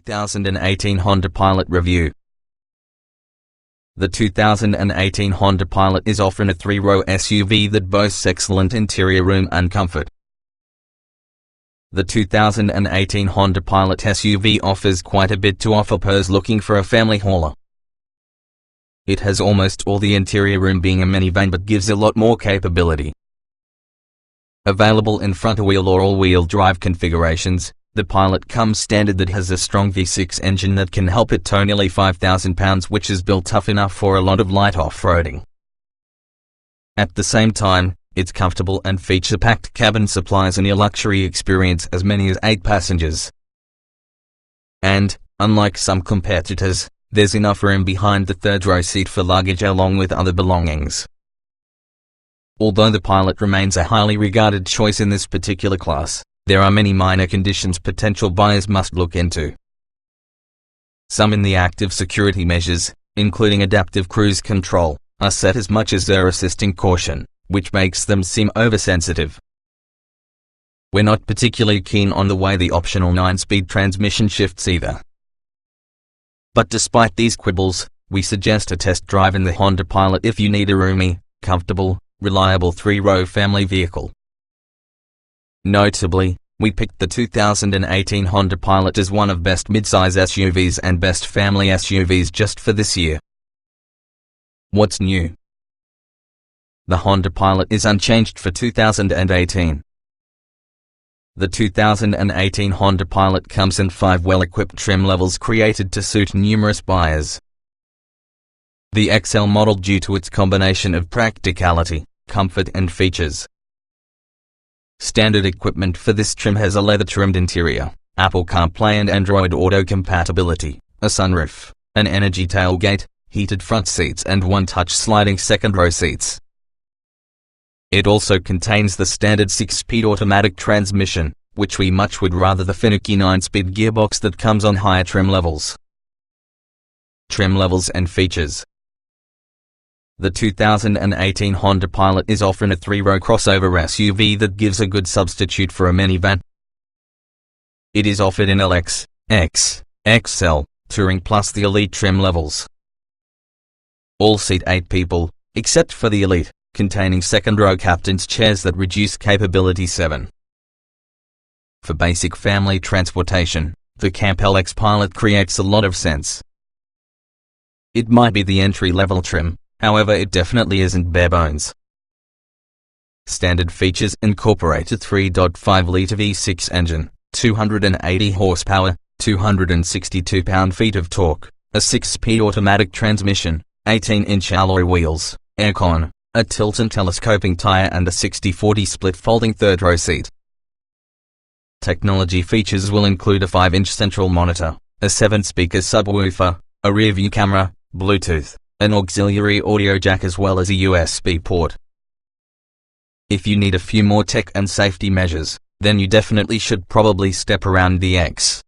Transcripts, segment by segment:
2018 Honda Pilot Review. The 2018 Honda Pilot is often a three-row SUV that boasts excellent interior room and comfort. The 2018 Honda Pilot SUV offers quite a bit to offers looking for a family hauler. It has almost all the interior room being a minivan but gives a lot more capability. Available in front-wheel or all-wheel drive configurations, the Pilot comes standard that has a strong V6 engine that can help it tow nearly 5,000 pounds, which is built tough enough for a lot of light off-roading. At the same time, its comfortable and feature-packed cabin supplies a near-luxury experience as many as 8 passengers. And, unlike some competitors, there's enough room behind the third-row seat for luggage along with other belongings. Although the Pilot remains a highly regarded choice in this particular class, there are many minor conditions potential buyers must look into. Some in the active security measures, including adaptive cruise control, are set as much as their assisting caution, which makes them seem oversensitive. We're not particularly keen on the way the optional 9-speed transmission shifts either. But despite these quibbles, we suggest a test drive in the Honda Pilot if you need a roomy, comfortable, reliable three-row family vehicle. Notably, we picked the 2018 Honda Pilot as one of best midsize SUVs and best family SUVs just for this year. What's new? The Honda Pilot is unchanged for 2018. The 2018 Honda Pilot comes in 5 well-equipped trim levels created to suit numerous buyers. The XL model due to its combination of practicality, comfort and features. Standard equipment for this trim has a leather-trimmed interior, Apple CarPlay and Android Auto compatibility, a sunroof, an energy tailgate, heated front seats and one-touch sliding second-row seats. It also contains the standard 6-speed automatic transmission, which we much would rather the finicky 9-speed gearbox that comes on higher trim levels. Trim levels and features. The 2018 Honda Pilot is often a three-row crossover SUV that gives a good substitute for a minivan. It is offered in LX, X, XL, Touring plus the Elite trim levels. All seat 8 people, except for the Elite, containing second-row captain's chairs that reduce capability 7. For basic family transportation, the Camp LX Pilot creates a lot of sense. It might be the entry-level trim, however it definitely isn't bare bones. Standard features incorporate a 3.5-litre V6 engine, 280 horsepower, 262 pound-feet of torque, a 6-speed automatic transmission, 18-inch alloy wheels, aircon, a tilt and telescoping tyre and a 60/40 split folding third-row seat. Technology features will include a 5-inch central monitor, a 7-speaker subwoofer, a rear-view camera, Bluetooth, an auxiliary audio jack as well as a USB port. If you need a few more tech and safety measures, then you definitely should probably step around the X.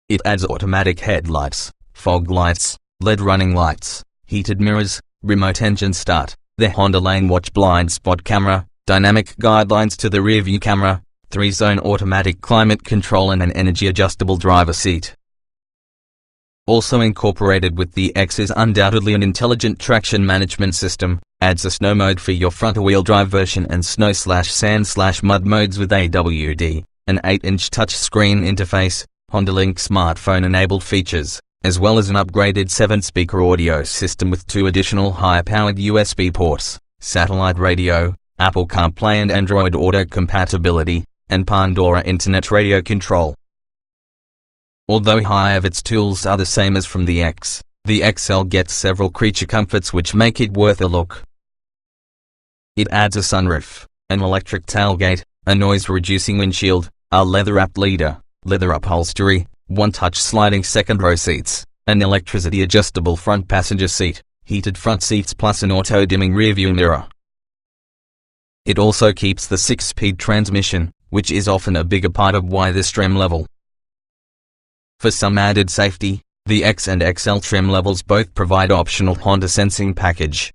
It adds automatic headlights, fog lights, LED running lights, heated mirrors, remote engine start, the Honda Lane Watch blind spot camera, dynamic guidelines to the rear view camera, 3-zone automatic climate control and an energy adjustable driver seat. Also incorporated with the X is undoubtedly an intelligent traction management system, adds a snow mode for your front-wheel drive version and snow/sand/mud modes with AWD, an 8-inch touchscreen interface, Honda Link smartphone-enabled features, as well as an upgraded 7-speaker audio system with 2 additional high-powered USB ports, satellite radio, Apple CarPlay and Android Auto compatibility, and Pandora Internet radio control. Although high of its tools are the same as from the X, the XL gets several creature comforts which make it worth a look. It adds a sunroof, an electric tailgate, a noise-reducing windshield, a leather-wrapped leader, leather upholstery, one-touch sliding second-row seats, an electricity adjustable front passenger seat, heated front seats plus an auto-dimming rear-view mirror. It also keeps the 6-speed transmission, which is often a bigger part of why this trim level. For some added safety, the X and XL trim levels both provide optional Honda sensing package.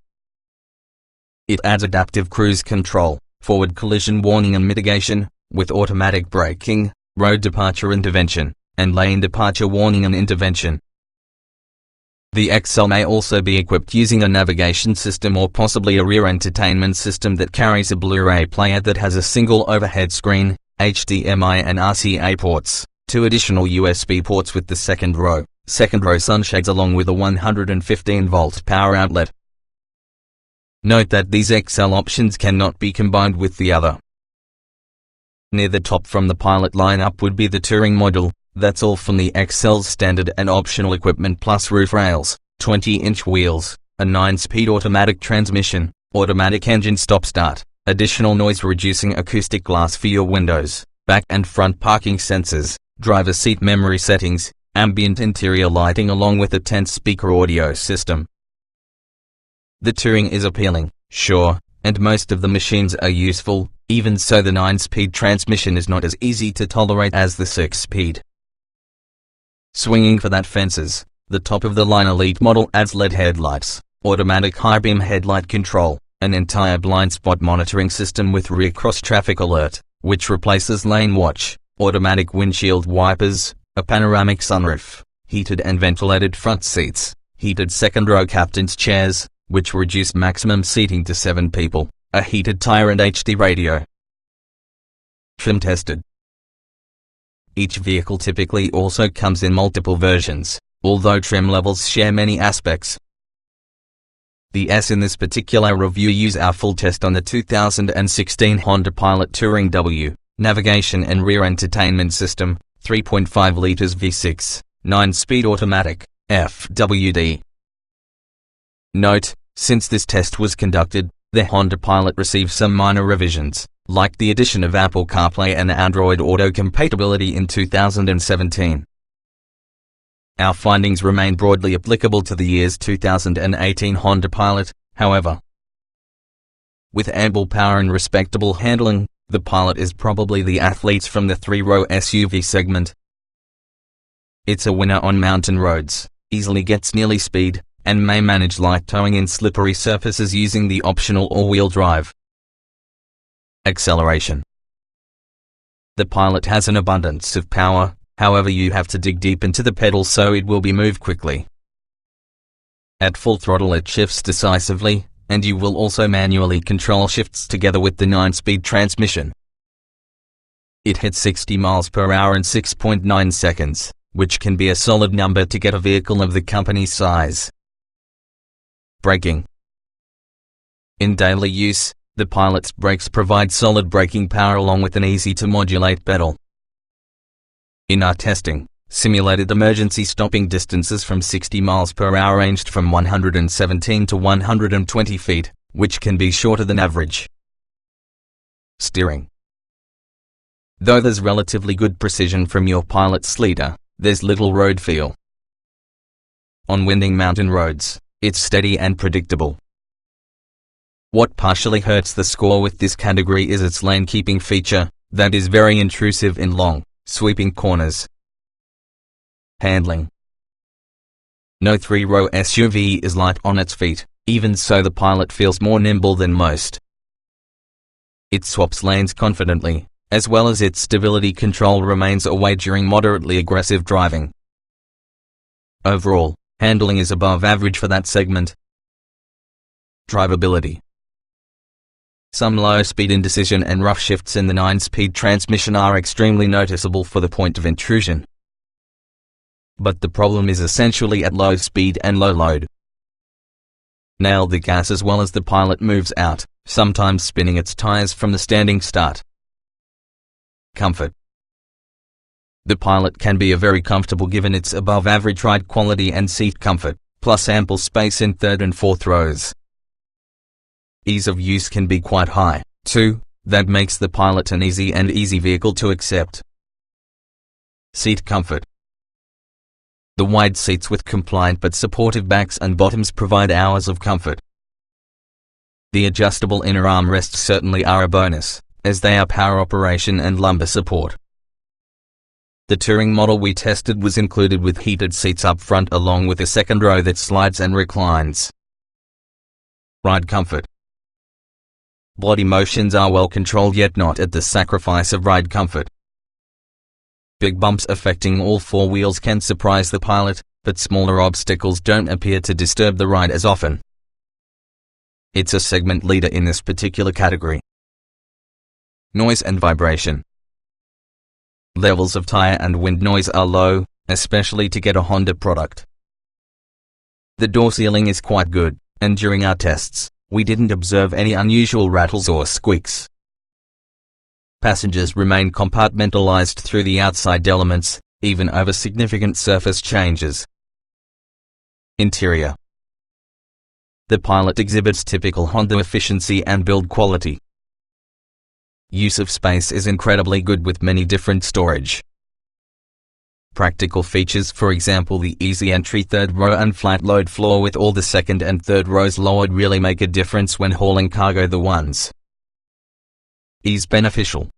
It adds adaptive cruise control, forward collision warning and mitigation, with automatic braking, road departure intervention, and lane departure warning and intervention. The XL may also be equipped using a navigation system or possibly a rear entertainment system that carries a Blu-ray player that has a single overhead screen, HDMI and RCA ports, 2 additional USB ports with the second row sunshades along with a 115-volt power outlet. Note that these XL options cannot be combined with the other. Near the top from the Pilot lineup would be the Touring model. That's all from the XL's standard and optional equipment plus roof rails, 20-inch wheels, a 9-speed automatic transmission, automatic engine stop-start, additional noise-reducing acoustic glass for your windows, back and front parking sensors, driver seat memory settings, ambient interior lighting along with a 10-speaker audio system. The Touring is appealing, sure, and most of the machines are useful, even so the 9-speed transmission is not as easy to tolerate as the 6-speed. Swinging for that fences, the top-of-the-line Elite model adds LED headlights, automatic high-beam headlight control, an entire blind spot monitoring system with rear cross-traffic alert, which replaces lane watch, automatic windshield wipers, a panoramic sunroof, heated and ventilated front seats, heated second-row captain's chairs, which reduce maximum seating to 7 people, a heated tire and HD radio. Trim tested. Each vehicle typically also comes in multiple versions, although trim levels share many aspects. The S in this particular review use our full test on the 2016 Honda Pilot Touring W, navigation and rear entertainment system, 3.5 liters V6, 9-speed automatic, FWD. Note, since this test was conducted, the Honda Pilot received some minor revisions, like the addition of Apple CarPlay and Android Auto compatibility in 2017. Our findings remain broadly applicable to the year's 2018 Honda Pilot, however. With ample power and respectable handling, the Pilot is probably the athletes from the 3-row SUV segment. It's a winner on mountain roads, easily gets nearly speed, and may manage light towing in slippery surfaces using the optional all-wheel drive. Acceleration. The Pilot has an abundance of power, however you have to dig deep into the pedal so it will be moved quickly. At full throttle it shifts decisively, and you will also manually control shifts together with the 9-speed transmission. It hits 60 miles per hour in 6.9 seconds, which can be a solid number to get a vehicle of the company's size. Braking. In daily use, the Pilot's brakes provide solid braking power along with an easy-to-modulate pedal. In our testing, simulated emergency stopping distances from 60 miles per hour ranged from 117 to 120 feet, which can be shorter than average. Steering. Though there's relatively good precision from your Pilot's leader, there's little road feel. On winding mountain roads, it's steady and predictable. What partially hurts the score with this category is its lane-keeping feature, that is very intrusive in long, sweeping corners. Handling. No 3-row SUV is light on its feet, even so the Pilot feels more nimble than most. It swaps lanes confidently, as well as its stability control remains away during moderately aggressive driving. Overall, handling is above average for that segment. Driveability. Some low-speed indecision and rough shifts in the 9-speed transmission are extremely noticeable for the point of intrusion. But the problem is essentially at low speed and low load. Nail the gas as well as the Pilot moves out, sometimes spinning its tires from the standing start. Comfort. The Pilot can be a very comfortable given its above-average ride quality and seat comfort, plus ample space in third and fourth rows. Ease of use can be quite high, too, that makes the Pilot an easy vehicle to accept. Seat comfort. The wide seats with compliant but supportive backs and bottoms provide hours of comfort. The adjustable inner armrests certainly are a bonus, as they are power operation and lumbar support. The Touring model we tested was included with heated seats up front along with a second row that slides and reclines. Ride comfort. Body motions are well controlled yet not at the sacrifice of ride comfort. Big bumps affecting all four wheels can surprise the pilot, but smaller obstacles don't appear to disturb the ride as often. It's a segment leader in this particular category. Noise and vibration. Levels of tire and wind noise are low, especially to get a Honda product. The door sealing is quite good, and during our tests, we didn't observe any unusual rattles or squeaks. Passengers remain compartmentalized through the outside elements, even over significant surface changes. Interior. The Pilot exhibits typical Honda efficiency and build quality. Use of space is incredibly good with many different storage. Practical features, for example the easy entry third row and flat load floor with all the second and third rows lowered, really make a difference when hauling cargo. The ones is beneficial.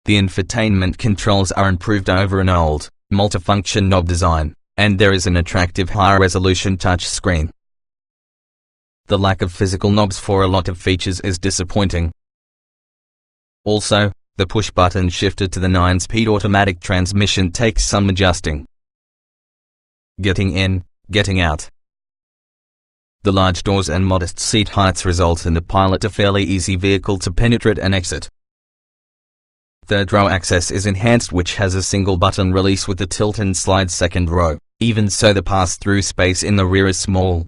The infotainment controls are improved over an old, multifunction knob design, and there is an attractive high-resolution touchscreen. The lack of physical knobs for a lot of features is disappointing. Also, the push-button shifter to the 9-speed automatic transmission takes some adjusting. Getting in, getting out. The large doors and modest seat heights result in the Pilot a fairly easy vehicle to penetrate and exit. Third row access is enhanced, which has a single button release with the tilt and slide second row. Even so, the pass-through space in the rear is small.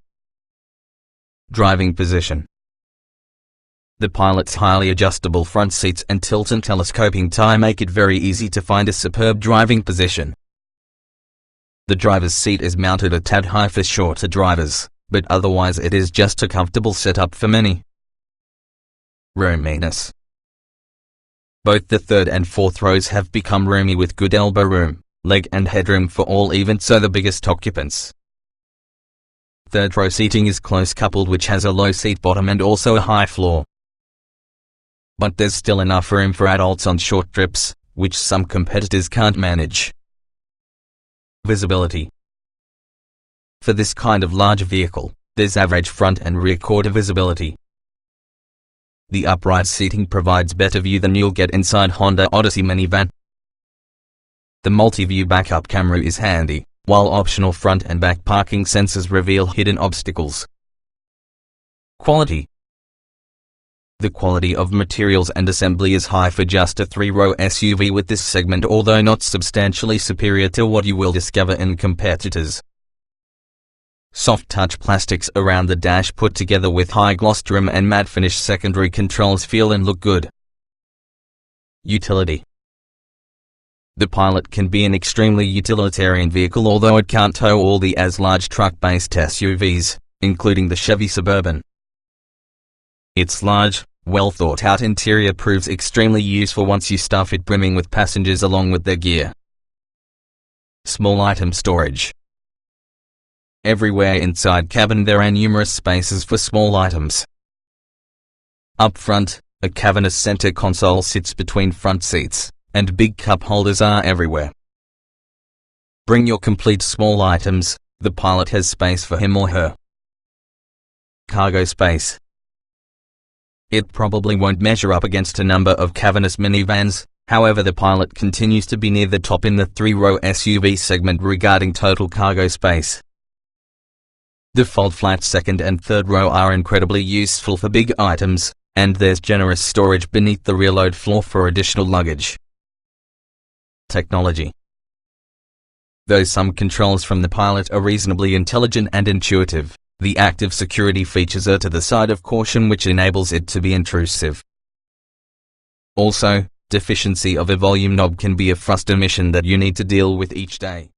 Driving position. The Pilot's highly adjustable front seats and tilt and telescoping tie make it very easy to find a superb driving position. The driver's seat is mounted a tad high for shorter drivers, but otherwise it is just a comfortable setup for many. Roominess. Both the third and fourth rows have become roomy with good elbow room, leg and headroom for all, even so the biggest occupants. Third row seating is close coupled, which has a low seat bottom and also a high floor. But there's still enough room for adults on short trips, which some competitors can't manage. Visibility. For this kind of large vehicle, there's average front and rear quarter visibility. The upright seating provides better view than you'll get inside Honda Odyssey minivan. The multi-view backup camera is handy, while optional front and back parking sensors reveal hidden obstacles. Quality. The quality of materials and assembly is high for just a 3-row SUV with this segment, although not substantially superior to what you will discover in competitors. Soft touch plastics around the dash put together with high gloss trim and matte finish secondary controls feel and look good. Utility. The Pilot can be an extremely utilitarian vehicle, although it can't tow all the as large truck-based SUVs, including the Chevy Suburban. Its large, well-thought-out interior proves extremely useful once you stuff it brimming with passengers along with their gear. Small item storage. Everywhere inside cabin there are numerous spaces for small items. Up front, a cavernous center console sits between front seats, and big cup holders are everywhere. Bring your complete small items, the Pilot has space for him or her. Cargo space. It probably won't measure up against a number of cavernous minivans, however the Pilot continues to be near the top in the 3-row SUV segment regarding total cargo space. The fold-flat second and third row are incredibly useful for big items, and there's generous storage beneath the rear load floor for additional luggage. Technology. Though some controls from the Pilot are reasonably intelligent and intuitive, the active security features are to the side of caution, which enables it to be intrusive. Also, deficiency of a volume knob can be a frustra mission that you need to deal with each day.